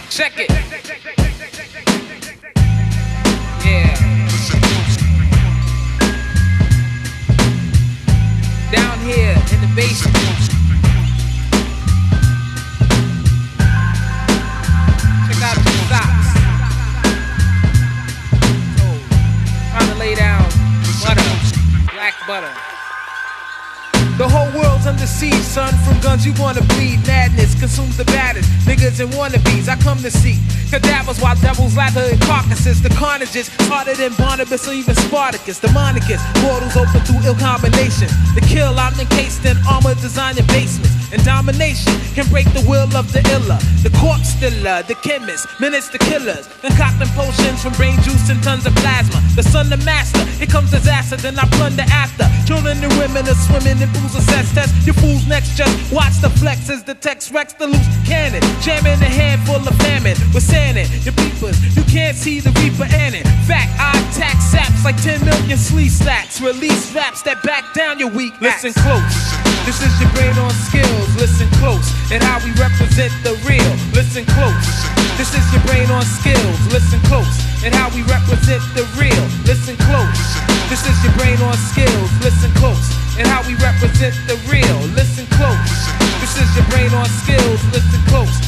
Check it. Yeah. Down here in the basement. Check out the socks. Oh, trying to lay down butter, black butter. The whole world's under siege, son. From guns you wanna bleed. Madness consumes the baddest niggas and wannabes. I come to see cadavers while devils lather in carcasses. The carnages harder than Barnabas or even Spartacus. The Monicus, portals open through ill combinations. The kill, I'm encased in armor designed in basements. And domination can break the will of the iller. The corpse stiller, the chemist, minutes the killers. Concocting potions from brain juice and tons of plasma. The son, the master, here comes disaster, then I plunder after. Children and women are swimming in pools of sex test. Your fool's next just watch the flex as the text wrecks the loose cannon. Jamming a handful of famine. We're sanding your peepers, you can't see the reaper in it. Fact, I attack saps like 10 million sleeve slacks. Release raps that back down your weak acts. Listen close. This is your brain on Skillz, listen close, and how we represent the real, listen close. This is your brain on Skillz, listen close, and how we represent the real, listen close. This is your brain on Skillz, listen close, and how we represent the real, listen close. This is your brain on Skillz, listen close.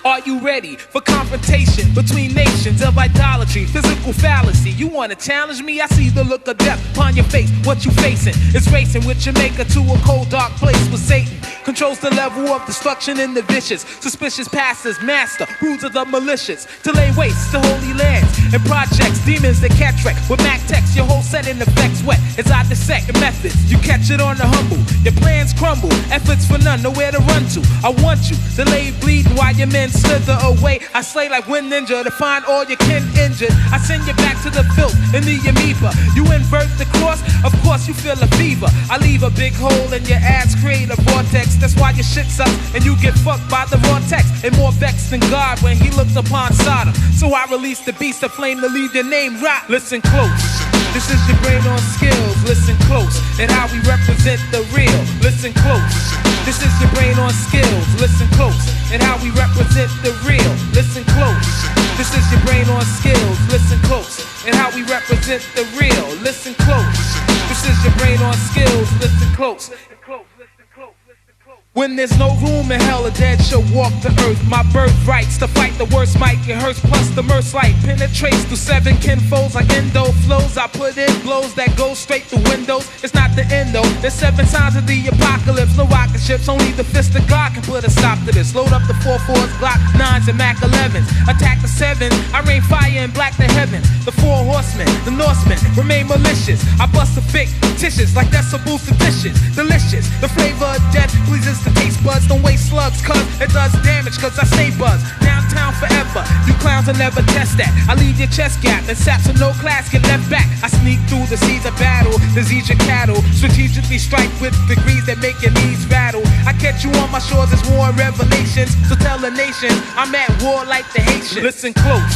Are you ready for confrontation between nations of idolatry, physical fallacy? You wanna challenge me? I see the look of death upon your face. What you facing is racing with your maker to a cold dark place where Satan controls the level of destruction in the vicious. Suspicious pastors, master, rules of the malicious, to lay waste to holy lands and projects. Demons that catch wreck with Mac text. Your whole setting effects wet as I dissect the methods. You catch it on the humble. Your plans crumble, efforts for none, nowhere to run to. I want you to lay bleeding while your men slither away. I slay like wind ninja to find all your kin injured. I send you back to the filth in the amoeba. You invert the course, of course you feel a fever. I leave a big hole in your ass, create a vortex. That's why your shit sucks and you get fucked by the raw text. And more vexed than God when he looked upon Sodom. So I release the beast of flame to leave your name rot. Listen close. This is your brain on Skillz, listen close, and how we represent the real, listen close. This is your brain on Skillz, listen close, and how we represent the real, listen close. This is your brain on Skillz, listen close, and how we represent the real, listen close. This is your brain on Skillz, listen close. When there's no room in hell, a dead shall walk the earth. My birthrights to fight the worst might get hurt. Plus the merc light penetrates through seven kinfolds like endo flows. I put in blows that go straight through windows. It's not the end though. There's 7 signs of the apocalypse. No rocket ships, only the fist of God can put a stop to this. Load up the 4-4s, Glock 9s, and Mac 11s. Attack the 7s. I rain fire and black the heavens. The 4 horsemen, the Norsemen remain malicious. I bust a fictitious like that's a boost of dishes. Delicious. The flavor of death pleases the taste buds. Don't waste slugs cause it does damage cause I stay buzzed. Downtown forever, you clowns will never test that. I leave your chest gap and saps of no class get left back. I sneak through the seas of battle, disease your cattle. Strategically strike with degrees that make your knees rattle. I catch you on my shores as war and revelations. So tell the nation I'm at war like the Haitians. Listen close.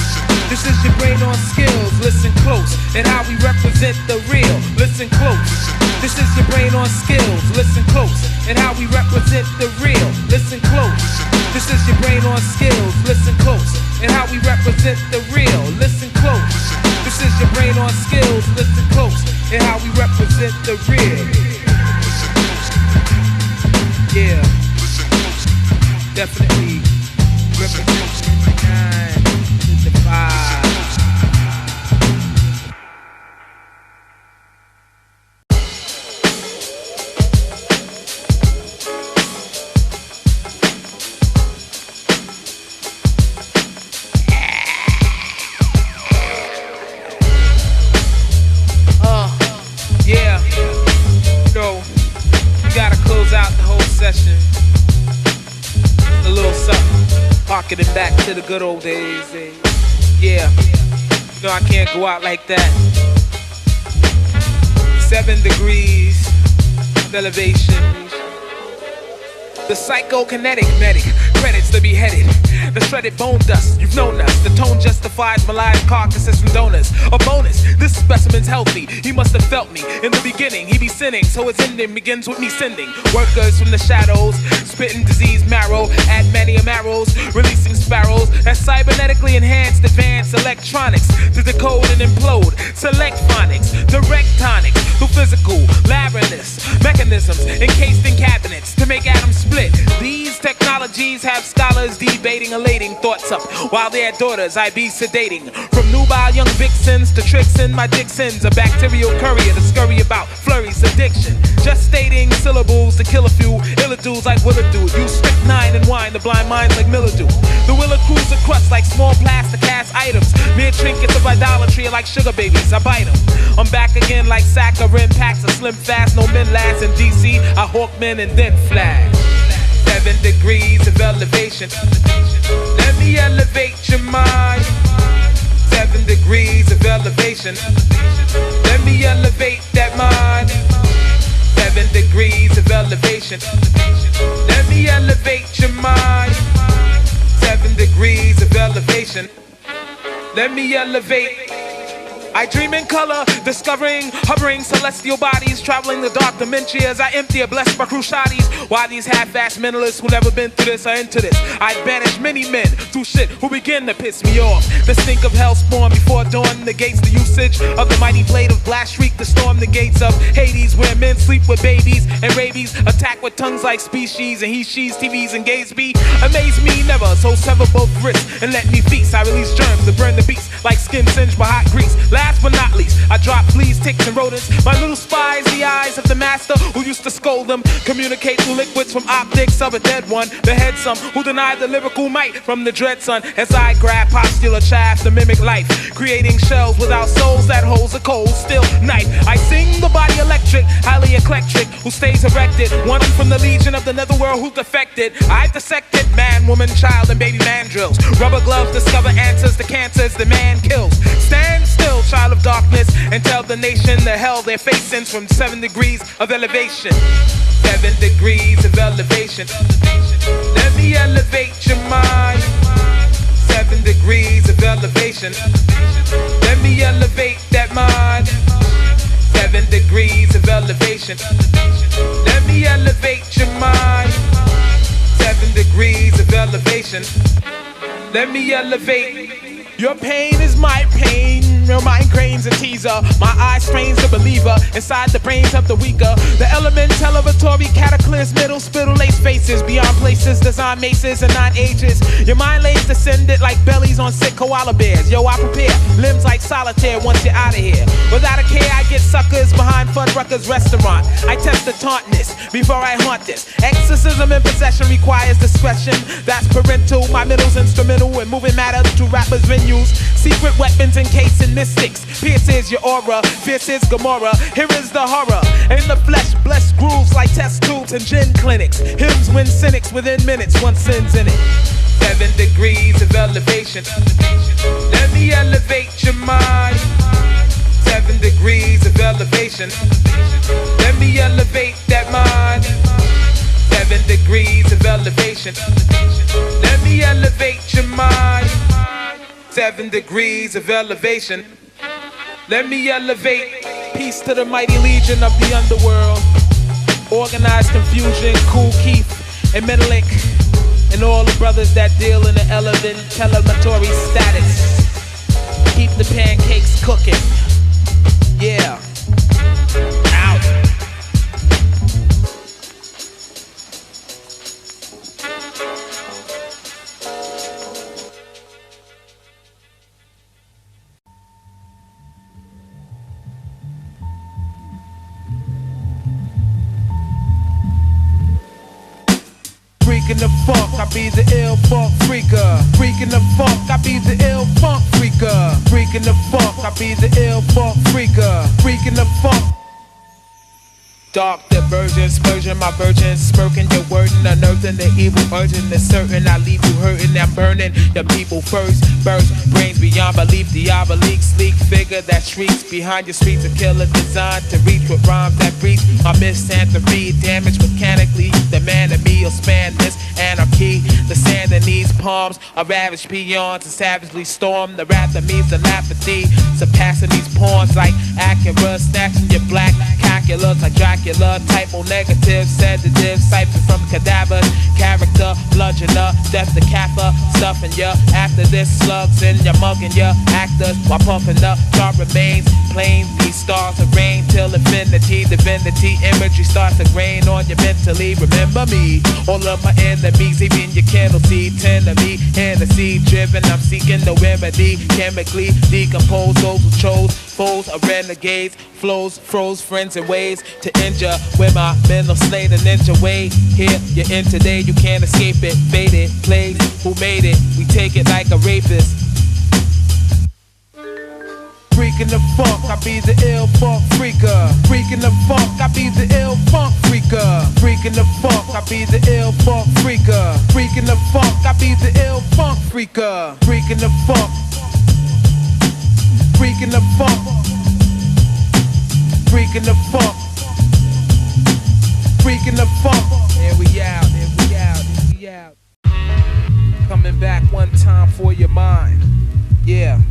This is your brain on Skillz, listen close, and how we represent the real, listen close. This is your brain on Skillz, listen close, and how we represent the real, listen close. This is your brain on Skillz, listen close, and how we represent the real, listen close. This is your brain on Skillz, listen close, and how we represent the real. Yeah, definitely represent the 9 to the 5. Yeah, no, you gotta close out the whole session. A little something, harkening back to the good old days. Yeah, you know I can't go out like that. 7 degrees of elevation. The psychokinetic medic, credits to be headed. The shredded bone dust. You've known us. The tone justifies maligned carcasses from donors. A bonus, this specimen's healthy. He must have felt me in the beginning. He be sinning, so his ending begins with me sending workers from the shadows, spitting disease marrow, adamantium arrows, releasing sparrows that cybernetically enhanced advanced electronics to decode and implode. Select phonics, direct tonics through physical labyrinths, mechanisms encased in cabinets to make atoms split. These technologies have scholars debating, elating thoughts up while their daughters I be sedating. From nubile young vixens to tricks in my Dixons, a bacterial courier to scurry about flurries addiction. Just stating syllables to kill a few illa dudes like Willard-do. Use strychnine and wine to blind minds like Miller-do. The Willa cruiser crust like small plastic cast items. Mere trinkets of idolatry are like sugar babies, I bite them. I'm back again like saccharin packs of slim fast. No men last in DC, I hawk men and then flash. 7 degrees of elevation. Let me elevate your mind. 7 degrees of elevation. Let me elevate that mind. 7 degrees of elevation. Let me elevate your mind. 7 degrees of elevation. Let me elevate. I dream in color, discovering, hovering celestial bodies, traveling the dark dementias. I empty a blessed by cruciates. Why these half-assed mentalists who never been through this are into this? I banish many men through shit who begin to piss me off. The stink of hell spawn before dawn negates the usage of the mighty blade of blast shriek to storm the gates of Hades, where men sleep with babies and rabies, attack with tongues like species and he, she's, TVs and gays be. Amaze me never, so sever both wrists and let me feast. I release germs to burn the beast like skin singed by hot grease. Last but not least, I drop fleas, ticks, and rodents. My little spies, the eyes of the master who used to scold them. Communicate through liquids from optics of a dead one. Behead some who deny the lyrical might from the dread son. As I grab postular chaff to mimic life, creating shells without souls that holds a cold still knife. I sing the body electric, highly eclectic, who stays erected. One from the legion of the netherworld who defected. I've dissected man, woman, child, and baby mandrills. Rubber gloves discover answers to cancers the man kills. Stand still, child of darkness, and tell the nation the hell they're facing from 7 degrees of elevation. 7 degrees of elevation. Let me elevate your mind. 7 degrees of elevation. Let me elevate that mind. 7 degrees of elevation. Let me elevate your mind. 7 degrees of elevation. Let me elevate. Your pain is my pain. Your mind cranes a teaser. My eye strains the believer inside the brains of the weaker. The element elevatory cataclysm, middle spittle lace faces beyond places, design maces and 9 ages. Your mind lays descended like bellies on sick koala bears. Yo, I prepare limbs like solitaire once you're out of here. Without a care, I get suckers behind Fuddruckers restaurant. I test the tauntness before I haunt this. Exorcism in possession requires discretion. That's parental. My middle's instrumental in moving matter to rappers' venues. Secret weapons encased in mystics. Pierces your aura, pierces Gomorrah. Here is the horror. In the flesh, blessed grooves like test tubes and gin clinics. Hymns win cynics within minutes, one sin's in it. 7 degrees of elevation. Let me elevate your mind. 7 degrees of elevation. Let me elevate that mind. 7 degrees of elevation. Let me elevate your mind. 7 degrees of elevation. Let me elevate. Peace to the mighty legion of the underworld. Organized confusion, Kool Keith and Menelik, and all the brothers that deal in the elevated telemetry status. Keep the pancakes cooking. Yeah. Out. Freakin' the funk, I be the ill funk freaker. Freakin' the funk, I be the ill funk freaker. Freakin' the funk, I be the ill funk freaker. Freakin' the funk. dark diversion, spurging my virgin, smirking your word and unearthing the evil urgent. It's certain I leave you hurting, I'm burning the people first. Burst brains beyond belief, diabolique, sleek figure that shrieks behind your streets. A killer designed to reach with rhymes that breach. My misanthropy, damage mechanically. The man in me will span this anarchy. The sand in these palms are ravaged peons and savagely storm. The wrath that means the apathy, surpassing these pawns like Acura, snatching your black calculus like Dracula. Typo negative, sedative, siphon from cadavers. Character, bludgeon up, death to kappa, stuffing ya. After this, slugs in ya, mugging ya. Actors while pumping up, dark remains. Plain, these stars of rain till infinity, divinity. Imagery starts to grain on you mentally. Remember me, all of my enemies, even your candle seed. Tend to me, Hennessy driven. I'm seeking the remedy. Chemically decompose those who chose. Foes are renegades, flows, froze friends and ways to injure. With my mental slay the ninja way. Here you're in today, you can't escape it. Faded, plays, who made it? We take it like a rapist. Freaking the funk, I be the ill funk freaker. Freaking the funk, I be the ill funk freaker. Freaking the funk, I be the ill funk freaker. Freaking the funk, I be the ill funk freaker. Freaking the funk. Freaking the funk. Freaking the funk. Freaking the funk. Here we out, here we out, here we out. Coming back one time for your mind. Yeah.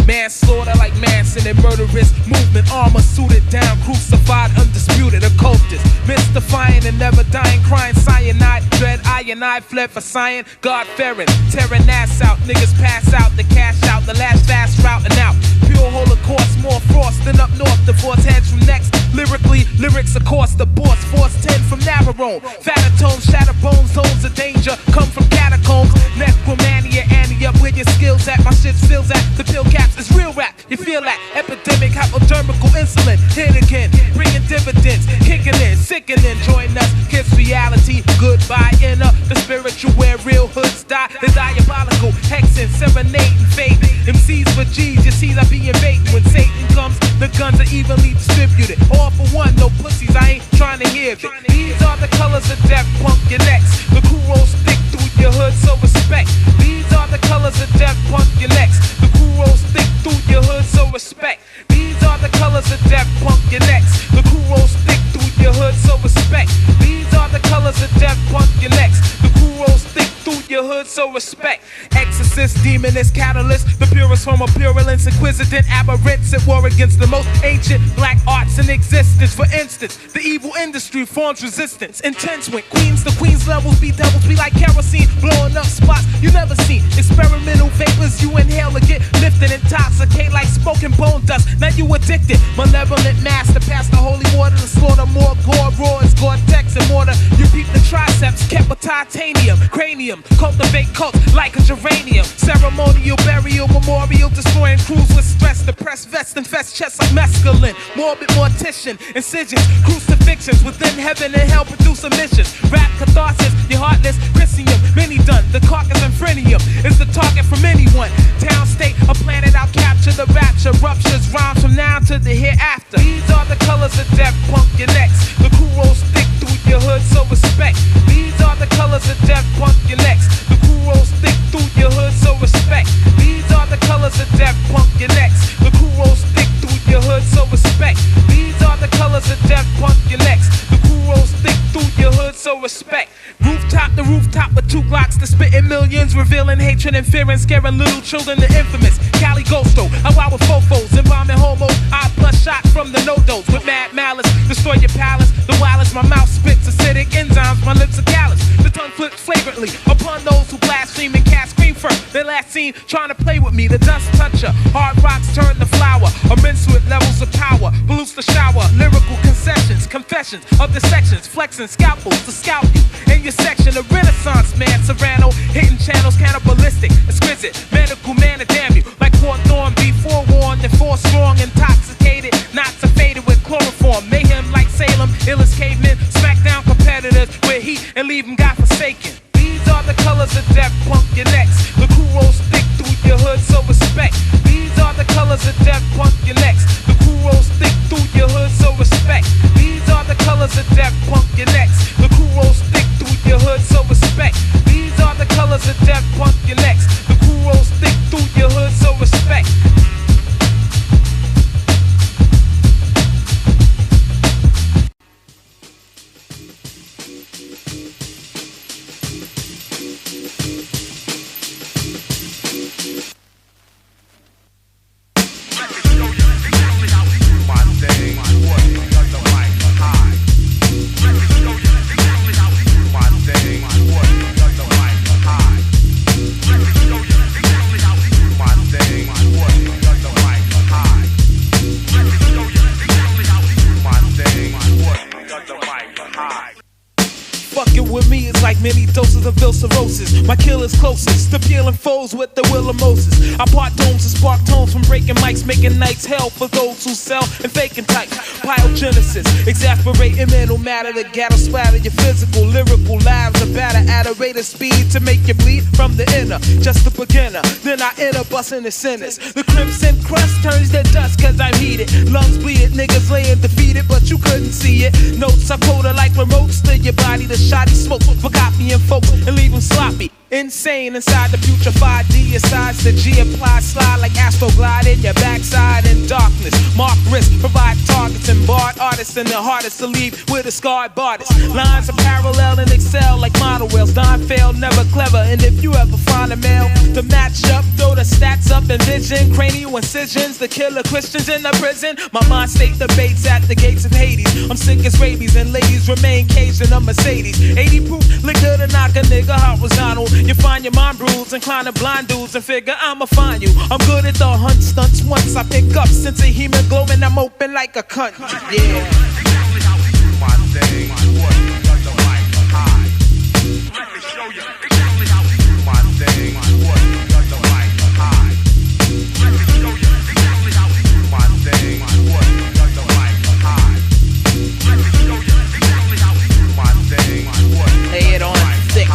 Manslaughter like Manson and murderous movement, armor suited down, crucified, undisputed, occultist, mystifying and never dying, crying cyanide, dread I fled for cyan, God fearing, tearing ass out, niggas pass out, the cash out, the last fast route and out, pure holocaust, more frost than up north, divorce heads from next, lyrically, lyrics of course, the boss, force 10 from Navarone, fatter tones, shatter bones, zones of danger, come from catacombs, necromania, Annie up where your skills at, my shit fills at, the pill caps. It's real rap, you feel that epidemic, hypodermical insulin, hit again, bringing dividends, kicking in, sickening, join us, kiss reality, goodbye, inner, the spiritual where real hoods die, the diabolical, hexing, serenading, fading, MCs for G's, you see that be invading, when Satan comes, the guns are evenly distributed, all for one, no pussies, I ain't trying to hear it, these are the colors of death, punk your necks, the crew rolls thick through your hood, so respect, these are the colors of death, punk your necks, the crew rolls thick through your hood, so respect. These are the colors of death, punk your necks. The crew rolls thick through your hood, so respect. These are the colors of death, punk your necks. The crew rolls thick through your hood, so respect. Exorcist, demonist, catalyst, the purest form of purulence, inquisitant, aberrants at war against the most ancient black arts in existence. For instance, the evil industry forms resistance. Intense when queens, the queen's levels be devils, be like kerosene, blowing up spots you never seen. Experimental vapors you inhale or get lifted, intoxicate like smoking bone dust. Now you addicted, malevolent master, pass the holy water to slaughter more gore, roars, Gore-Tex and mortar. You peep the triceps, kept with titanium, cranium, cultivate cults like a geranium. Ceremonial burial, memorial, destroying crews with stress. Depressed vest infest chests like mescaline. Morbid mortician, incisions, crucifixions within heaven and hell produce emissions. Rap catharsis, your heartless, Christium, mini done. The carcass and frenium is the target from anyone. Town state, a planet I'll capture the rapture. Ruptures, rhymes from now to the hereafter. These are the colors of death, punk your necks. The crew rolls thick through your hood, so respect. These are the colors of death, punk your necks. The crew rolls thick through your hood, so respect. These are the colors of death, punk your necks. The crew rolls thick through your hood, so respect. These are the colors of death, punk your necks. The crew rolls thick through your hood, so respect. Rooftop to rooftop with 2 Glocks to spit in millions, revealing hatred and fear and scaring little children. The infamous Cali Ghosto, I wow with fofos, embalming homos. I plus shot from the no-dos with mad malice, destroy your palace. The wildest, my mouth spits acidic enzymes, my lips are callous. The tongue flips flagrantly upon those who blaspheme and cast cream first. Their last scene trying to play with me, the dust toucher. Hard rocks turn to flour, immense with levels of power. Pollutes the shower, lyrical concessions, confessions of the sections, flexing scalpels to scalp you in your section. A renaissance man, Serrano, hitting channels, cannibalistic, exquisite, medical man to damn you. Like Hawthorne, be forewarned and forestrong, intoxicated, not to faded with chloroform. Mayhem like Salem, illest cavemen, smack down competitors with heat and leave them godforsaken. These are the colors of death, punk your necks. The crew rolls thick through your hood, so respect. These These are the colors of death, punk your necks. The crew rolls thick through your hood, so respect. These are the colors of death, punk your necks. The crew rolls thick through your hood, so respect. These are the colors of death, punk your necks. The crew rolls thick through your hood, so respect. Fucking with me is like many doses of cirrhosis. My killer's closest to peeling foes with the will of Moses. I part domes and spark tones from breaking mics, making nights hell for those who sell and faking type. Pyogenesis, exasperating mental matter that gather splatter your physical, lyrical lives are batter at a rate of speed to make you bleed from the inner. Just a beginner, then I enter busting the sinners. The crimson crust turns to dust cause I'm heated. Lungs bleed, niggas laying defeated, but you couldn't see it. Notes are colder like remotes to your body. The shoddy smoke forgot me and folks and leave them sloppy. Insane inside the putrefied D asides the G apply slide like astroglide in your backside in darkness. Mark risk, provide targets and barred artists and the hardest to leave with a scarred bodice. Lines are parallel and excel like model whales. Don fail, never clever. And if you ever find a male to match up, throw the stats up and vision. Cranial incisions, the killer Christians in the prison. My mind state debates at the gates of Hades. I'm sick as rabies and ladies remain caged in a Mercedes. 80 proof liquor to knock a nigga horizontal. You find your mind bruised, inclined to blind dudes and figure I'ma find you. I'm good at the hunt stunts once I pick up sense of hemoglobin, I'm open like a cunt. Yeah. My thing, what does the mic hide? Let me show you. My thing, what does the mic hide? Let me show you. My thing, what does the mic hide? Let me show you. My thing, what lay it on thick.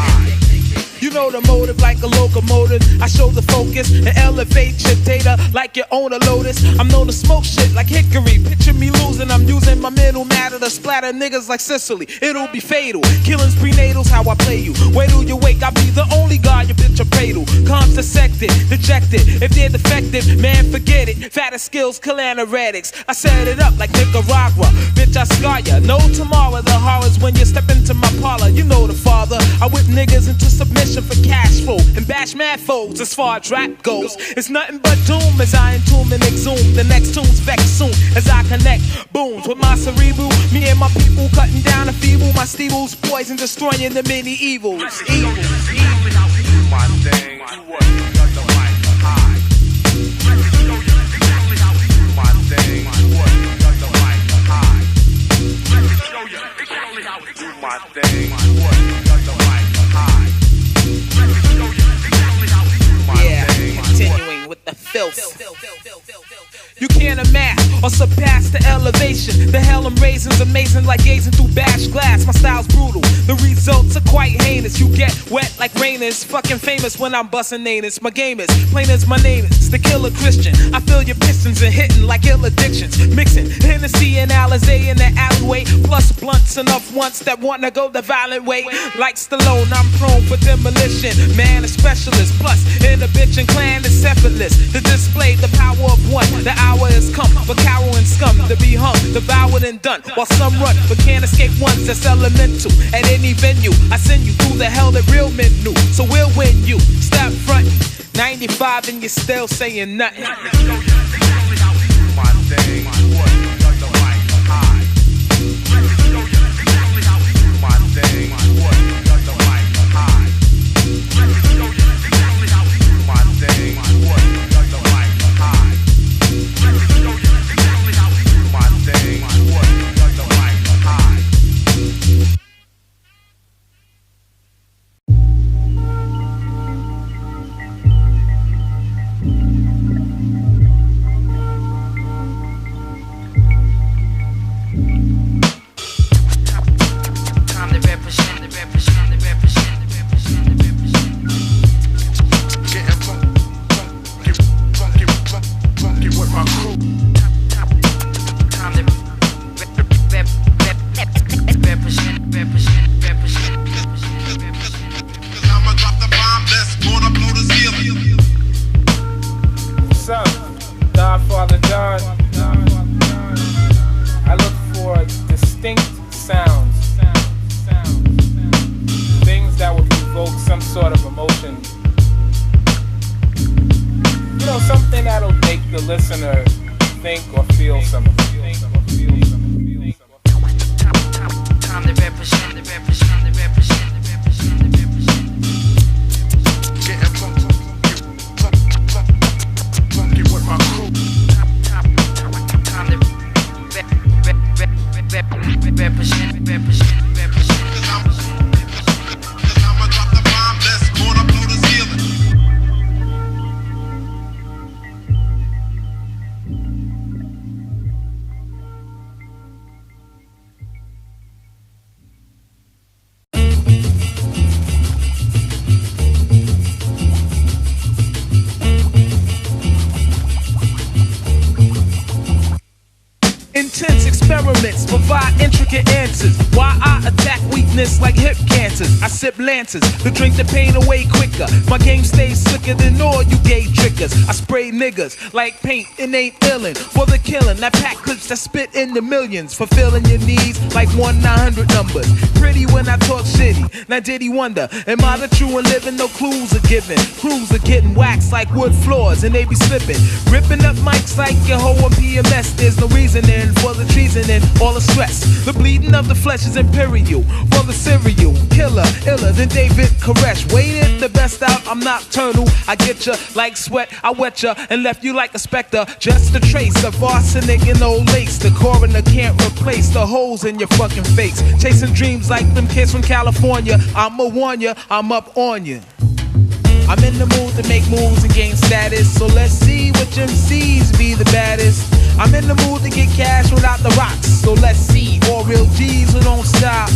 You know the motive like a locomotive. I show the focus and elevate your data like you own a Lotus. I'm known to smoke shit like hickory. Picture me losing, I'm using my mental matter to splatter niggas like Sicily. It'll be fatal. Killings prenatals, how I play you. Wait till you wake, I'll be the only guy you bitch a cradle. Calms dissected, dejected. If they're defective, man, forget it. Fatter skills, calanaretics. I set it up like Nicaragua. Bitch, I scar ya. No tomorrow, the horrors when you step into my parlor. You know the father. I whip niggas into submission for cash flow and bash mad foes as far as rap goes. It's nothing but doom as I entomb and exhume. The next tune's vex soon as I connect booms with my cerebral. Me and my people cutting down the feeble. My steeples poison destroying the many evils. Evils. My thing, what does the mic hide? My thing, what does the mic hide? My thing, what does the mic hide? Yeah, continuing with the filth. You can't amass or surpass the elevation. The hell I'm raising's amazing like gazing through bashed glass. My style's brutal, the results are quite heinous. You get wet like rain is fucking famous when I'm busting anus. My game is plain as my name is the killer Christian. I feel your pistons and hitting like ill addictions. Mixing Hennessy and Alizé in the alleyway. Plus blunts enough once that wanna go the violent way. Like Stallone, I'm prone for demolition. Man, a specialist. Plus inhibition, clan is effortless. To display the power of one. The hour is come for cower and scum to be hung, devoured and done. While some run, but can't escape ones that's elemental. At any venue, I send you through the hell that real men knew. So we'll win you. Stop frontin'. 95 and you're still saying nothing. My thing, what does the mic hide? My thing, what does the mic hide? My thing, what does the mic hide? My thing, what does the mic hide? listener think or feel something. Time to represent, the represent, the represent, the represent, the represent. Getting funky with my crew. Time to represent, represent, represent. I'ma drop the bomb, let's go up to the ceiling. Intense experiments provide intricate answers. Why I attack weakness like hip cancers. I sip lances to drink the pain away quicker. My game stays slicker than all you gay trickers. I spray niggas like paint and ain't illin' for the killing. I pack clips that spit in the millions, fulfilling your needs like 1-900 numbers. Pretty when I talk shitty. Now did he wonder, am I the true and living? No clues are given. Crews are getting waxed like wood floors and they be slipping. Ripping up mics like your hoe on PMS. There's no reasoning for the treason and all the stress. The bleeding of the flesh is imperial. For the serial killer, iller than David Koresh. Waited the best out, I'm nocturnal. I get ya like sweat, I wet ya and left you like a specter. Just a trace of arsenic and old lace. The coroner can't replace the holes in your fucking face. Chasing dreams like them kids from California. I'ma warn ya, I'm up on ya. I'm in the mood to make moves and gain status. So let's see which MCs be the baddest. I'm in the mood to get cash without the rocks. So let's see all real G's who don't stop.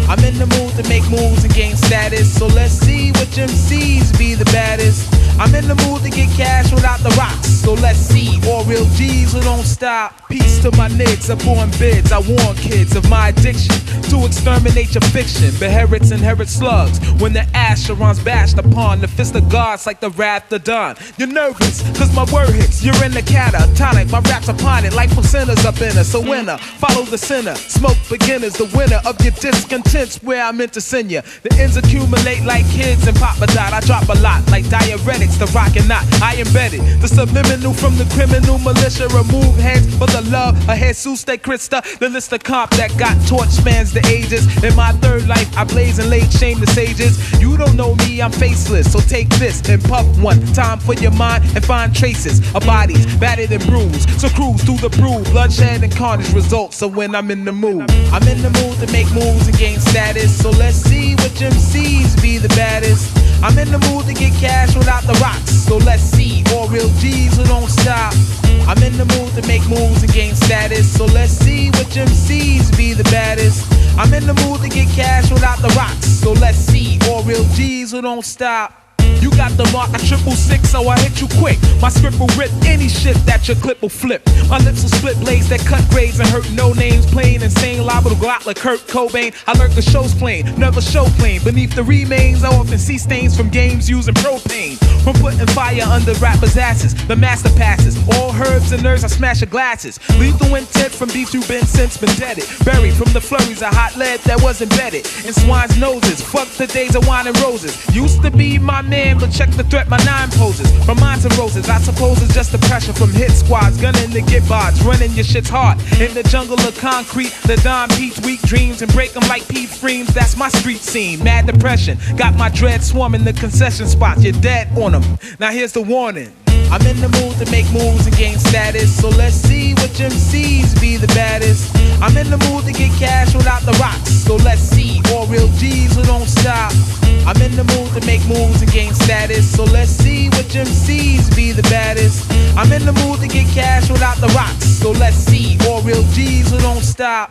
I'm in the mood to make moves and gain status. So let's see which MCs be the baddest. I'm in the mood to get cash without the rocks. So let's see all real G's who don't stop. Peace to my niggas up on bids. I warn kids of my addiction to exterminate your fiction. Beherits inherit slugs when the Asheron's bashed upon. The fist of gods like the wrath of dawn. You're nervous cause my word hits. You're in the catatonic. My raps upon it like placentas up in us. So winner, follow the sinner. Smoke beginners, the winner of your discontents where I meant to send you. The ends accumulate like kids and Papa Dot. I drop a lot like diuretics, the rock and knot. I embedded the subliminal from the criminal militia. Remove heads for the love of Jesus de Christa. The list of comp that got torch spans the ages. In my third life, I blaze and laid shame the sages. You don't know me, I'm faceless. So take this and puff one time for your mind and find traces of bodies battered and bruised. So cruise through the brew, bloodshed and carnage results. So when I'm in the mood, I'm in the mood to make moves and gain status. So let's see which MCs be the baddest. I'm in the mood to get cash without the rocks. So let's see all real G's who don't stop. I'm in the mood to make moves and gain status. So let's see which MCs be the baddest. I'm in the mood to get cash without the rocks. So let's see all real G's who don't stop. You got the mark of 666, so I hit you quick. My script will rip any shit that your clip will flip. My lips will split blades that cut grades and hurt no names. Plain insane, liable to go out like Kurt Cobain. I lurk the show's plain, never show plain. Beneath the remains, I often see stains from games using propane. From putting fire under rappers' asses, the master passes. All herbs and nerves, I smash your glasses. Lethal intent from beef you've been since been deaded. Buried from the flurries of hot lead that was embedded in swine's noses. Fuck the days of wine and roses. Used to be my man, but check the threat my nine poses. From mine to roses, I suppose it's just the pressure from hit squads. Gunning to get bods, running your shit's hard. In the jungle of concrete, the Don Pete's weak dreams and break them like Pete Freems. That's my street scene. Mad depression, got my dread swarming the concession spots. You're dead on them. Now here's the warning. I'm in the mood to make moves and gain status. So let's see which MCs be the baddest. I'm in the mood to get cash without the rocks. So let's see all real G's who don't stop. I'm in the mood to make moves and gain status. So let's see which MCs be the baddest. I'm in the mood to get cash without the rocks. So let's see all real G's who don't stop.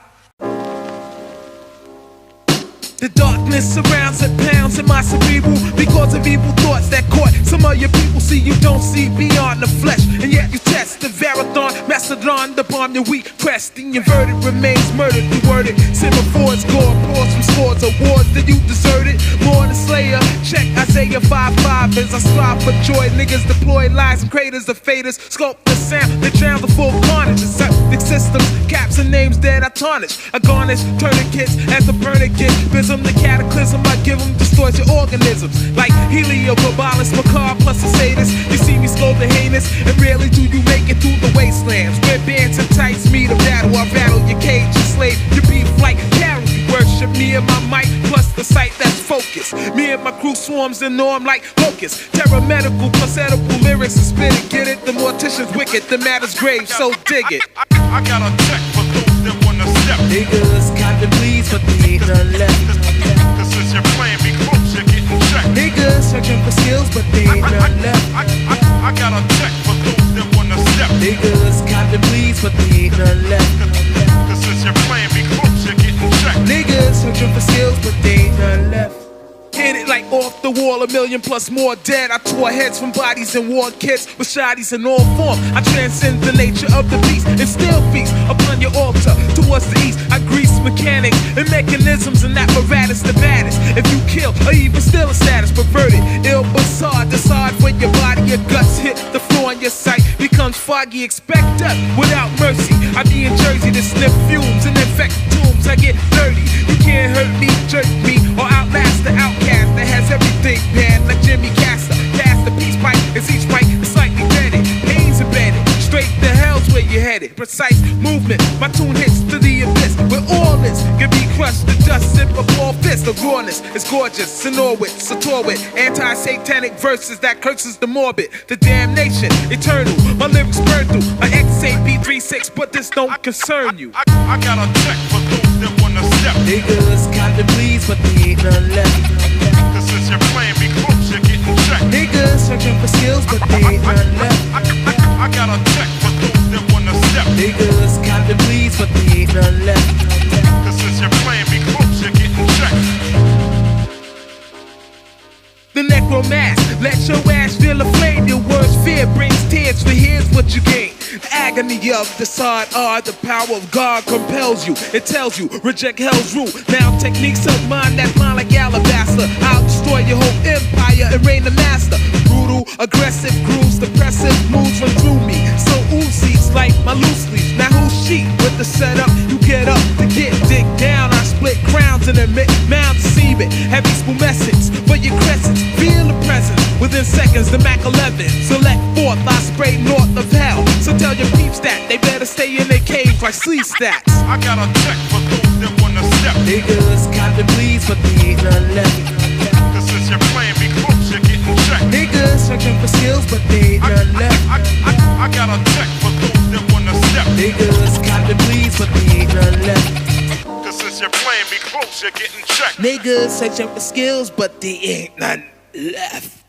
The darkness surrounds and pounds in my cerebral because of evil thoughts that caught some of your people. See, you don't see beyond the flesh, and yet you test the marathon, mastodon, the bomb your weak crest. The inverted remains murdered, reworded. Simmer for its gore, pause from scores of wars that you deserted. More than Slayer, check Isaiah 5:5 as I strive for joy. Niggas deploy lies and craters of faders, sculpt the sound, they drown the full carnage. The systems, caps and names that I tarnish. I garnish tourniquets as the burner kit. cubism, the cataclysm I give them destroys your organisms. Like Heliopolis, macabre plus a sadist. You see me slow the heinous, and rarely do you make it through the wastelands. Where bands and tights meet a battle, I battle your cage, your slave, your beef like cattle. You worship me and my mic, plus the sight that's focused. Me and my crew swarms and norm like locusts. Terror medical plus edible lyrics and spit it. Get it? The mortician's wicked, the matter's grave, so dig it. I got a check for those that wanna step. Niggas cotton please, but they ain't none left. Cause since you're playing me close, you're getting checked. Niggas searching for skills, but they ain't none left. I got a check for those that wanna step. Niggas cotton please, but they ain't none left. Cause since you're playing me close, you're getting checked. Niggas searching for skills, but they ain't none left. Hit it like off the wall, 1 million plus more dead. I tore heads from bodies and war kits with shotties in all form. I transcend the nature of the beast and still feast upon your altar towards the east. I grease mechanics and mechanisms and apparatus the baddest. If you kill or even steal a status perverted, ill bizarre, decide for your body, your guts hit the floor and your sight becomes foggy. Expect death without mercy. I be in Jersey to sniff fumes and infect tombs. I get dirty. You can't hurt me, jerk me, or outlast the outcast that has everything bad like Jimmy Castor. Cast the peace pipe as each mic is slightly deaded. Pains embedded, straight to hell's where you're headed. Precise movement, my tune hits to the abyss. Where all this can be crushed to dust, sip a ball fist. The rawness is gorgeous, Sonorwit, Satorwit. Anti-satanic verses that curses the morbid. The damnation, eternal. My lyrics burn through an XAP36, but this don't concern you. I got a check for those that wanna step. Niggas cotton please, but they ain't none left. Cause since you're playing me close, you're getting checked. Niggas searching for skills, but they ain't none left. I got a check for those that wanna step. Niggas cotton please, but they ain't none left. Cause since you're playing me close, you're getting checked. The necromask, let your ass feel a flame. Your worst fear brings tears, for here's what you gain. The agony of the sod are the power of God compels you. It tells you, reject hell's rule. Now techniques of mine that line like alabaster. I'll destroy your whole empire and reign the master. Brutal, aggressive grooves, depressive moves run through me. So Uzis like my loose leaves. Now who's she? With the setup, you get up to get dig down. I split crowns and admit mounds semen. Heavy spumescence for your crescents. Feel the presence within seconds. The Mac 11 select forth. I spray north of hell. So tell your peeps that they better stay in their caves like sleep stats. I got a check for those that wanna step. Niggas cotton please, but they ain't none left. Cause since you're playing me close, you're getting checked. Niggas searching for skills, but they ain't none left. I got a check for those that wanna step. Niggas cotton please, but they ain't none left. Cause since you're playing me close, you're getting checked. Niggas searching for skills, but they ain't none left.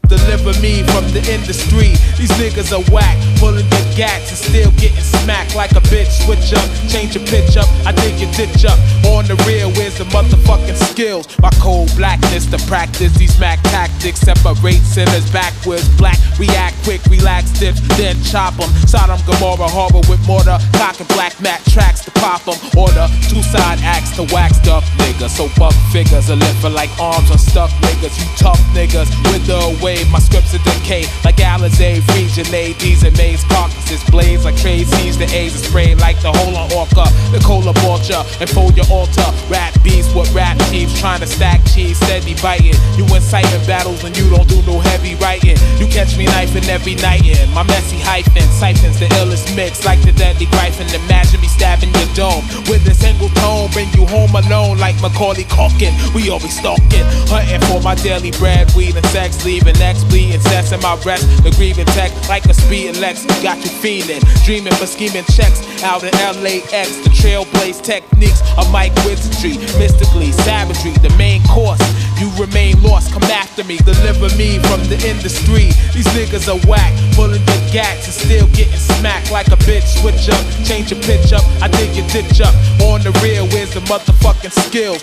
Deliver me from the industry. These niggas are whack, pulling the gats and still getting smacked like a bitch. Switch up, change your pitch up, I dig your ditch up. On the real, where's the motherfucking skills? My cold blackness to practice these Mac tactics. Separate sinners backwards, black, react quick, relax dips, then chop them. Sodom, Gomorrah, harbor with mortar, cock and black mat tracks to pop them. Order, two-side axe to wax up niggas. So buck figures are lit for like arms on stuck niggas. You tough niggas, wither away. My scripts are decay like Alizé, region ADs and maize carcasses. Blaze like trade seeds, the A's are sprayed like the hole on Orca. The cola vulture and fold your altar. Rap beats with rap teams trying to stack cheese, steady biting. You inciting battles and you don't do no heavy writing. You catch me knifing every night in my messy hyphen. Siphons the illest mix like the deadly Gryphon. Imagine me stabbing your dome with a single tone. Bring you home alone like Macaulay Culkin. We always stalking, hunting for my daily bread. Weed and sex, leaving X bleeding, cess in my breast. The grieving tech like a speeding Lex. Got you feeling, dreaming for scheming checks out in LAX. The trailblaze techniques of Mike wizardry, mystically savagery. The main course, you remain lost. Come after me, deliver me from the industry. These niggas are whack, pulling the gats and still getting smacked like a bitch. Switch up, change your pitch up, I dig your ditch up. On the real, where's the motherfucking skills?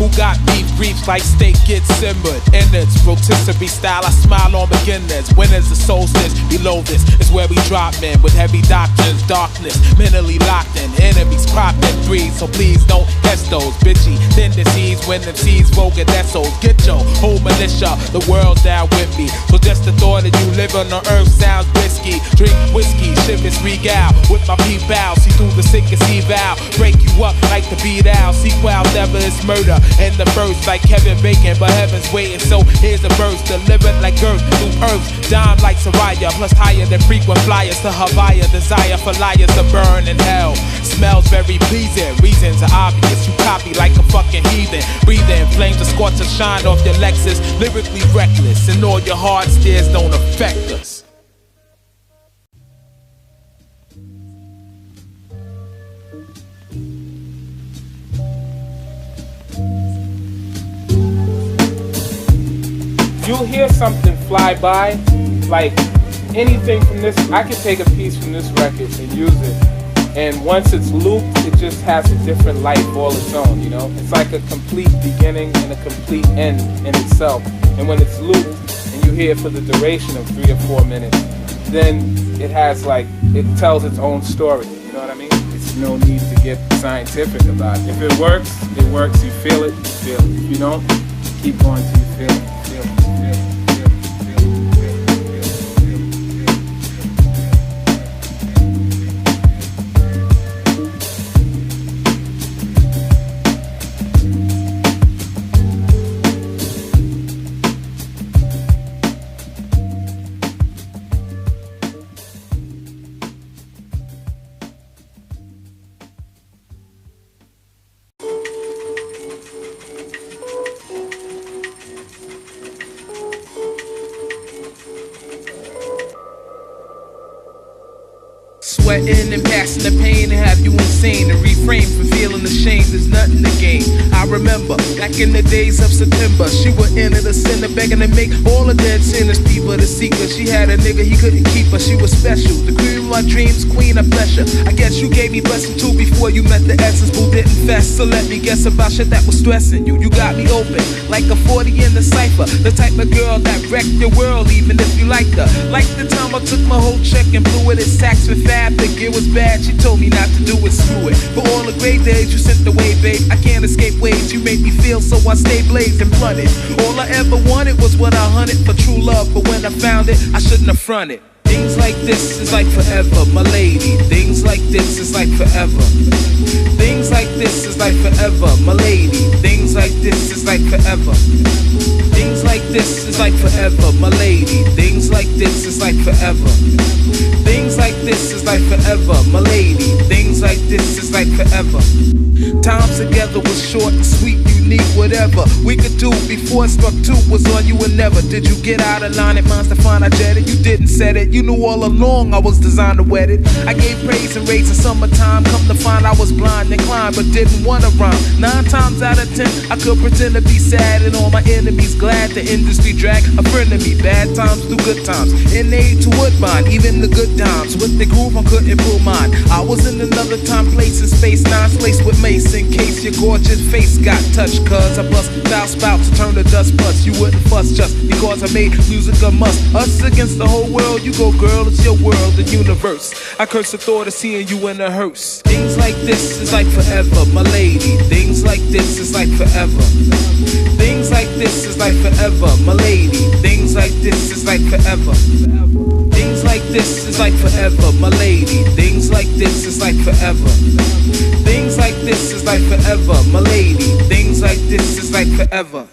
Who got beef briefs like steak gets simmered? Innards, rotisserie style, I smile on beginners. Winners the solstice, below this is where we drop in. With heavy doctrines, darkness, mentally locked in. Enemies cropped in threes, so please don't test those bitchy tendencies. When the seeds vogue and that's so get your whole militia. The world's down with me, so just the thought that you live on the earth sounds risky. Drink whiskey, shivers regale with my P-bow. See through the sickest eval, break you up like the beat out. Sequel never is murder, and the verse like Kevin Bacon, but heaven's waiting. So here's the verse, delivered like earth through earth, dime like Soraya, plus higher than frequent flyers to Hawaii. Desire for liars to burn in hell. Smells very pleasing, reasons are obvious. You copy like a fucking heathen. Breathing flames of scorch to shine off your Lexus. Lyrically reckless, and all your hard stares don't affect us. You'll hear something fly by, like anything from this. I can take a piece from this record and use it, and once it's looped, it just has a different life all its own, you know? It's like a complete beginning and a complete end in itself. And when it's looped and you hear it for the duration of 3 or 4 minutes, then it has like, it tells its own story, you know what I mean? It's no need to get scientific about it. If it works, it works. You feel it, you feel it. If you don't, keep going till you feel it. Sweating and passing the pain to have you insane, and refrain from feeling ashamed. There's nothing to gain. I remember back in the days of September, she would enter the center begging to make all the dead sinners people to seek her. She had a nigga, he couldn't keep her. She was special, the queen of my dreams, queen of pleasure. I guess you gave me blessing too before you met the essence. Boo didn't fest, so let me guess about shit that was stressing you. You got me open like a 40 in the cypher, the type of girl that wrecked your world even if you liked her. Like the time I took my whole check and blew it at Saks for Fab. It was bad, she told me not to do it, screw it. For all the great days you sent away, babe, I can't escape ways you made me feel, so I stay blazing blunted. All I ever wanted was what I hunted for, true love, but when I found it, I shouldn't have fronted. Things like this is like forever, my lady. Things like this is like forever. Things like this is like forever, my lady. Things like this is like forever. Things like this is like forever, my lady. Things like this is like forever. Things like this is like forever, my lady. Things like this is like forever. Times together was short and sweet, unique, whatever we could do before it struck two was on you and never. Did you get out of line at mines to find I jetted? You didn't set it, you knew all along I was designed to wet it. I gave praise and raise in summertime, come to find I was blind and inclined but didn't want to rhyme. 9 times out of 10 I could pretend to be sad and all my enemies glad. The industry drag a friend of me, bad times through good times. Innate to Woodbine, even the good times. With the groove I couldn't pull mine. I was in another time, place and space, non-slaced with mace in case your gorgeous face got touched. Cause I bust foul spouts to turn to dust bust. You wouldn't fuss just because I made music a must. Us against the whole world, you go girl, it's your world, the universe. I curse the thought of seeing you in a hearse. Things like this is like forever, my lady. Things like this is like forever. Things like this is like forever, my lady. Things like this is like forever. Things like this is like forever, my lady. Things like this is like forever. Things like this is like forever, my lady. Things like this is like forever.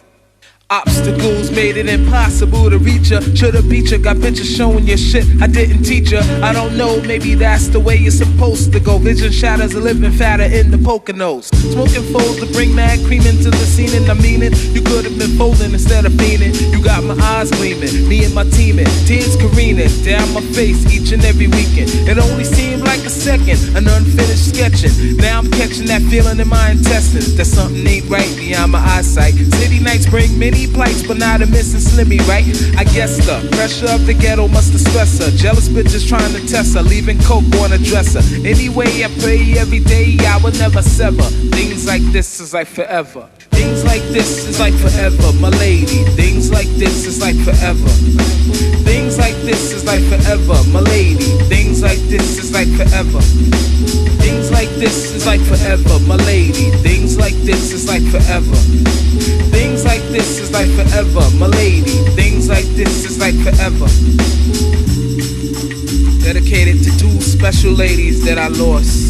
Obstacles made it impossible to reach her. Should've beat ya, got pictures showing your shit I didn't teach ya. I don't know, maybe that's the way you're supposed to go. Vision shatters a living fatter in the Poconos. Smoking foes to bring mad cream into the scene, and I mean it. You could've been folding instead of fiending. You got my eyes gleaming, me and my team in. Tears careening down my face each and every weekend. It only seemed like a second, an unfinished sketching. Now I'm catching that feeling in my intestines that something ain't right beyond my eyesight. City nights bring many plights, but not a missing Slimmy, right? I guess the pressure of the ghetto must have stressed her. Jealous bitches trying to test her, leaving coke on a dresser. Anyway, I pray every day I will never sever. Things like this is like forever. Things like this is like forever, my lady. Things like this is like forever. Things like this is like forever, my lady. Things Things like this is like forever. Things like this is like forever, my lady. Things like this is like forever. Things like this is like forever, my lady. Things like this is like forever. Dedicated to two special ladies that I lost.